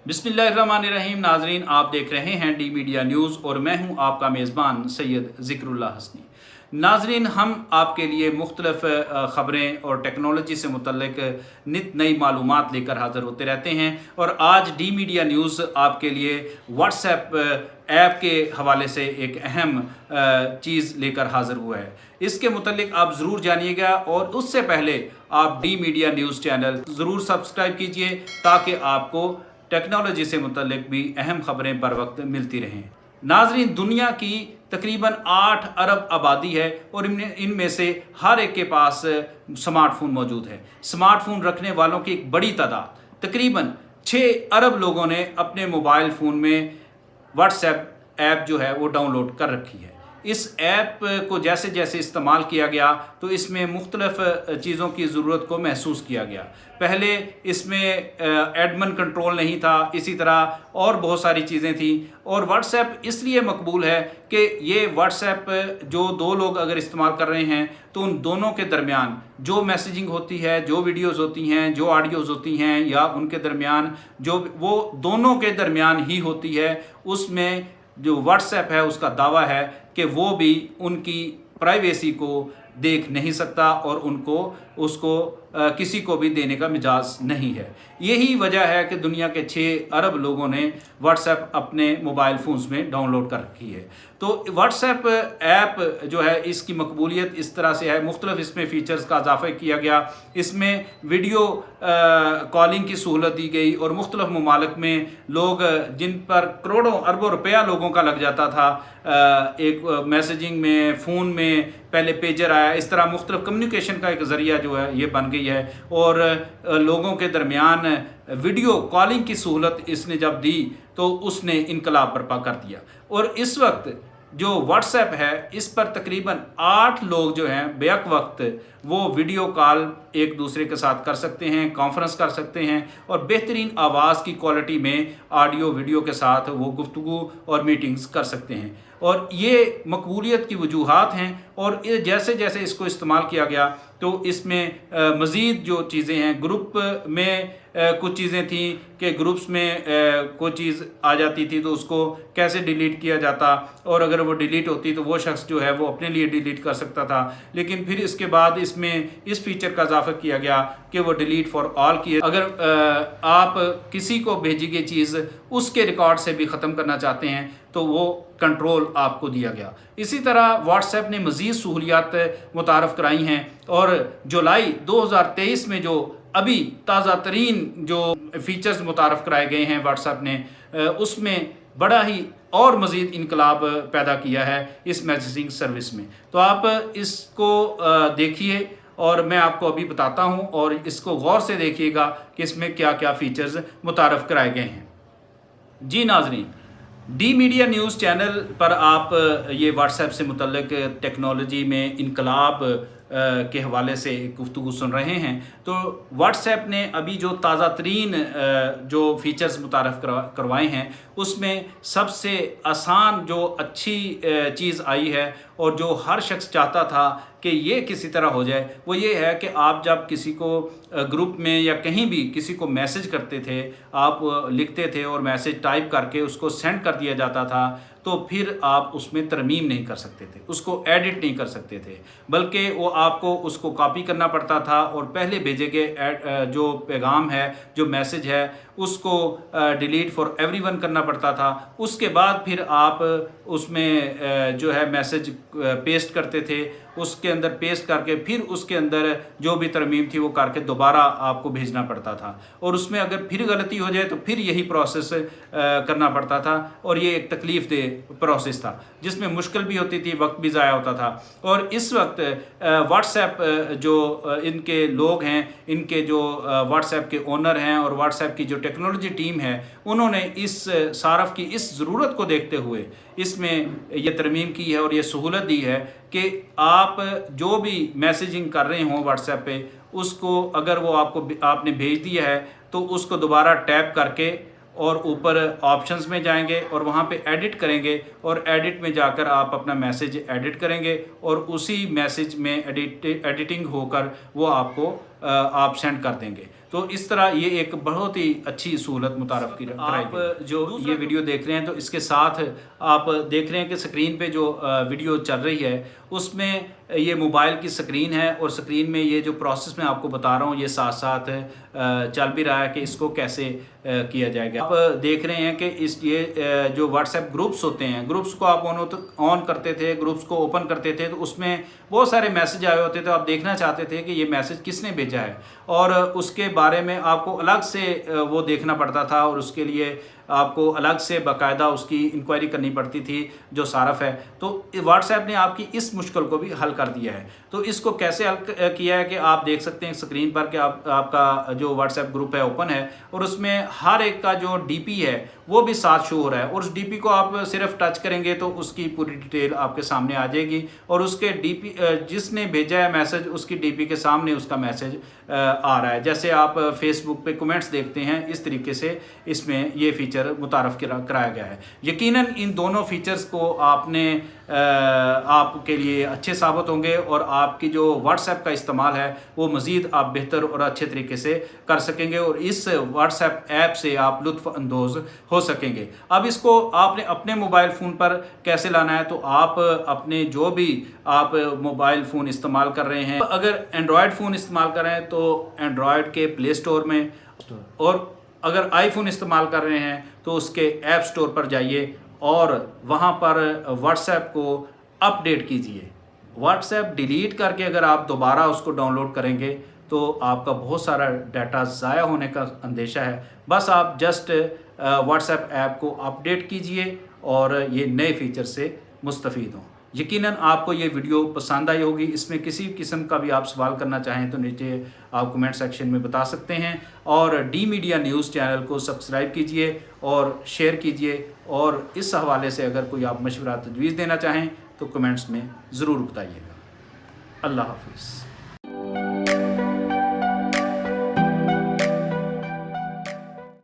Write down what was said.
बिस्मिल्लाहिर्रहमानिर्रहीम। नाजरीन, आप देख रहे हैं डी मीडिया न्यूज़ और मैं हूं आपका मेज़बान सैयद ज़िक्रुल्लाह हसनी। नाजरीन, हम आपके लिए मुख्तलिफ़ ख़बरें और टेक्नोलॉजी से मुतल्लिक नित नई मालूमात लेकर हाज़िर होते रहते हैं और आज डी मीडिया न्यूज़ आपके लिए व्हाट्सएप ऐप के हवाले से एक अहम चीज़ लेकर हाज़िर हुआ है। इसके मुतल्लिक आप ज़रूर जानिएगा और उससे पहले आप डी मीडिया न्यूज़ चैनल ज़रूर सब्सक्राइब कीजिए ताकि आपको टेक्नोलॉजी से मुतल्लिक भी अहम खबरें बर वक्त मिलती रहें। नाजरीन, दुनिया की तकरीबन 8 अरब आबादी है और इनमें से हर एक के पास स्मार्टफोन मौजूद है। स्मार्टफोन रखने वालों की एक बड़ी तादाद तकरीबन 6 अरब लोगों ने अपने मोबाइल फ़ोन में व्हाट्सएप ऐप जो है वो डाउनलोड कर रखी है। इस ऐप को जैसे जैसे इस्तेमाल किया गया तो इसमें मुख्तलिफ़ चीज़ों की ज़रूरत को महसूस किया गया। पहले इसमें एडमिन कंट्रोल नहीं था, इसी तरह और बहुत सारी चीज़ें थी। और व्हाट्सएप इसलिए मकबूल है कि ये व्हाट्सएप जो दो लोग अगर इस्तेमाल कर रहे हैं तो उन दोनों के दरमियान जो मैसेजिंग होती है, जो वीडियोज़ होती हैं, जो ऑडियोज़ होती हैं या उनके दरमियान जो वो दोनों के दरमियान ही होती है, उसमें जो व्हाट्सएप है उसका दावा है कि वो भी उनकी प्राइवेसी को देख नहीं सकता और उसको किसी को भी देने का मिजाज नहीं है। यही वजह है कि दुनिया के 6 अरब लोगों ने व्हाट्सएप अपने मोबाइल फ़ोन्स में डाउनलोड कर रखी है। तो व्हाट्सएप ऐप जो है इसकी मकबूलियत इस तरह से है, मुख्तलिफ इसमें फ़ीचर्स का इजाफ़ा किया गया। इसमें वीडियो कॉलिंग की सहूलत दी गई और मुख्तलिफ ममालिक में लोग जिन पर करोड़ों अरबों रुपया लोगों का लग जाता था एक मैसेजिंग में, फ़ोन में पहले पेजर आया, इस तरह मुख्तलिफ कम्युनिकेशन का एक ज़रिया जो है ये बन गई है और लोगों के दरमियान वीडियो कॉलिंग की सहूलत इसने जब दी तो उसने इनकलाब बर्पा कर दिया। और इस वक्त जो व्हाट्सएप है इस पर तकरीबन 8 लोग जो हैं बेक वक्त वो वीडियो कॉल एक दूसरे के साथ कर सकते हैं, कॉन्फ्रेंस कर सकते हैं और बेहतरीन आवाज़ की क्वालिटी में ऑडियो वीडियो के साथ वो गुफ्तगू और मीटिंग्स कर सकते हैं। और ये मकबूलियत की वजूहात हैं और जैसे जैसे इसको इस्तेमाल किया गया तो इसमें मज़ीद जो चीज़ें हैं, ग्रुप में कुछ चीज़ें थी कि ग्रुप्स में कोई चीज़ आ जाती थी तो उसको कैसे डिलीट किया जाता और अगर वो डिलीट होती तो वो शख्स जो है वो अपने लिए डिलीट कर सकता था। लेकिन फिर इसके बाद इसमें इस फीचर का इजाफा किया गया कि वो डिलीट फॉर ऑल की, अगर आप किसी को भेजी गई चीज़ उसके रिकॉर्ड से भी ख़त्म करना चाहते हैं तो वो कंट्रोल आपको दिया गया। इसी तरह व्हाट्सएप ने मज़ीद सहूलियात मुतारफ़ कराई हैं और जुलाई 2023 में जो अभी ताज़ा तरीन जो फ़ीचर्स मुतारफ़ कराए गए हैं व्हाट्सएप ने उसमें बड़ा ही और मज़ीद इनकलाब पैदा किया है इस मैसेजिंग सर्विस में। तो आप इसको देखिए और मैं आपको अभी बताता हूँ और इसको गौर से देखिएगा कि इसमें क्या क्या फ़ीचर्स मुतारफ़ कराए गए हैं। जी नाज़रीन, डी मीडिया न्यूज़ चैनल पर आप ये व्हाट्सएप से मुतल्लिक टेक्नोलॉजी में इनकलाब के हवाले से गुफ्तगू सुन रहे हैं। तो व्हाट्सएप ने अभी जो ताज़ा तरीन जो फ़ीचर्स मुतारफ़ करवाए हैं उसमें सबसे आसान जो अच्छी चीज़ आई है और जो हर शख्स चाहता था कि ये किसी तरह हो जाए वो ये है कि आप जब किसी को ग्रुप में या कहीं भी किसी को मैसेज करते थे, आप लिखते थे और मैसेज टाइप करके उसको सेंड कर दिया जाता था तो फिर आप उसमें तरमीम नहीं कर सकते थे, उसको एडिट नहीं कर सकते थे, बल्कि वो आपको उसको कॉपी करना पड़ता था और पहले भेजे गए जो पैगाम है, जो मैसेज है उसको डिलीट फॉर एवरीवन करना पड़ता था। उसके बाद फिर आप उसमें जो है मैसेज पेस्ट करते थे, उसके अंदर पेस्ट करके फिर उसके अंदर जो भी तरमीम थी वो करके दोबारा आपको भेजना पड़ता था और उसमें अगर फिर गलती हो जाए तो फिर यही प्रोसेस करना पड़ता था और ये एक तकलीफ़ दे प्रोसेस था जिसमें मुश्किल भी होती थी, वक्त भी ज़ाया होता था। और इस वक्त व्हाट्सएप जो इनके लोग हैं, इनके जो व्हाट्सएप के ओनर हैं और व्हाट्सएप की जो टेक्नोलॉजी टीम है उन्होंने इस सारफ की इस ज़रूरत को देखते हुए इसमें ये तरमीम की है और ये सहूलत दी है कि आप जो भी मैसेजिंग कर रहे हों व्हाट्सएप पे उसको अगर वो आपने भेज दिया है तो उसको दोबारा टैप करके और ऊपर ऑप्शंस में जाएंगे और वहाँ पे एडिट करेंगे और एडिट में जाकर आप अपना मैसेज एडिट करेंगे और उसी मैसेज में एडिटिंग होकर वो आपको आप सेंड कर देंगे। تو اس طرح یہ ایک بہت ہی اچھی سہولت متعارف کرائی گئی۔ آپ جو یہ ویڈیو دیکھ رہے ہیں تو اس کے ساتھ آپ دیکھ رہے ہیں کہ سکرین پہ جو ویڈیو چل رہی ہے اس میں یہ موبائل کی سکرین ہے، اور سکرین میں یہ جو پروسیس میں آپ کو بتا رہا ہوں یہ ساتھ ساتھ چل بھی رہا ہے کہ اس کو کیسے کیا جائے گا۔ آپ دیکھ رہے ہیں کہ یہ جو واٹس ایپ گروپس ہوتے ہیں، گروپس کو آپ آن کرتے تھے، گروپس کو اوپن کرتے تھے تو اس میں بہت سارے میسج آئے ہوتے تھے، آپ دیکھنا چاہتے تھے کہ یہ میسج کس نے بھیجا ہے، اور اس کے بارے میں آپ کو الگ سے وہ دیکھنا پڑتا تھا، اور اس کے لیے آپ کو الگ سے باقاعدہ اس کی انکوائری کرنی پڑتی تھی جو صارف ہے۔ تو واٹس ایپ نے آپ کی اس مشکل کو بھی حل کر دیا ہے۔ تو اس کو کیسے حل کیا ہے کہ آپ دیکھ سکتے ہیں اسکرین پر کہ آپ کا جو واٹس ایپ گروپ ہے اوپن ہے، اور اس میں ہر ایک کا جو ڈی پی ہے وہ بھی ساتھ شو ہو رہا ہے، اور اس ڈی پی کو آپ صرف ٹچ کریں گے تو اس کی پوری ڈیٹیل آپ کے سامنے آ جائے گی، اور اس کے ڈی پی جس نے بھیجا ہے میسج اس کی ڈی پی کے سامنے اس کا میسج آ رہا ہے۔ جیسے آپ فیس بک پہ کمنٹس دیکھتے ہیں، اس طریقے سے اس میں یہ فیچر متعارف کرایا گیا ہے۔ یقیناً ان دونوں فیچرز کو آپ کے لیے اچھے ثابت ہوں گے، اور آپ کی جو واٹس ایپ کا استعمال ہے وہ مزید آپ بہتر اور اچھے طریقے سے کر سکیں گے، اور اس واٹس ایپ سے آپ لطف اندوز ہو سکیں گے۔ اب اس کو آپ نے اپنے موبائل فون پر کیسے لانا ہے، تو آپ اپنے جو بھی آپ موبائل فون استعمال کر رہے ہیں، اگر اینڈرائڈ فون استعمال کر رہے ہیں تو اینڈرائڈ کے پلے اسٹور میں، اور اگر آئی فون استعمال کر رہے ہیں تو اس کے ایپ سٹور پر جائیے اور وہاں پر واٹس ایپ کو اپ ڈیٹ کیجئے۔ واٹس ایپ ڈیلیٹ کر کے اگر آپ دوبارہ اس کو ڈاؤن لوڈ کریں گے تو آپ کا بہت سارا ڈیٹا ضائع ہونے کا اندیشہ ہے۔ بس آپ جسٹ واٹس ایپ کو اپ ڈیٹ کیجئے اور یہ نئے فیچر سے مستفید ہوں۔ یقیناً آپ کو یہ ویڈیو پسند آئی ہوگی۔ اس میں کسی قسم کا بھی آپ سوال کرنا چاہیں تو نیچے آپ کمنٹ سیکشن میں بتا سکتے ہیں، اور ڈی میڈیا نیوز چینل کو سبسکرائب کیجئے اور شیئر کیجئے، اور اس حوالے سے اگر کوئی آپ مشورہ تجویز دینا چاہیں تو کمنٹس میں ضرور بتائیے گا۔ اللہ حافظ۔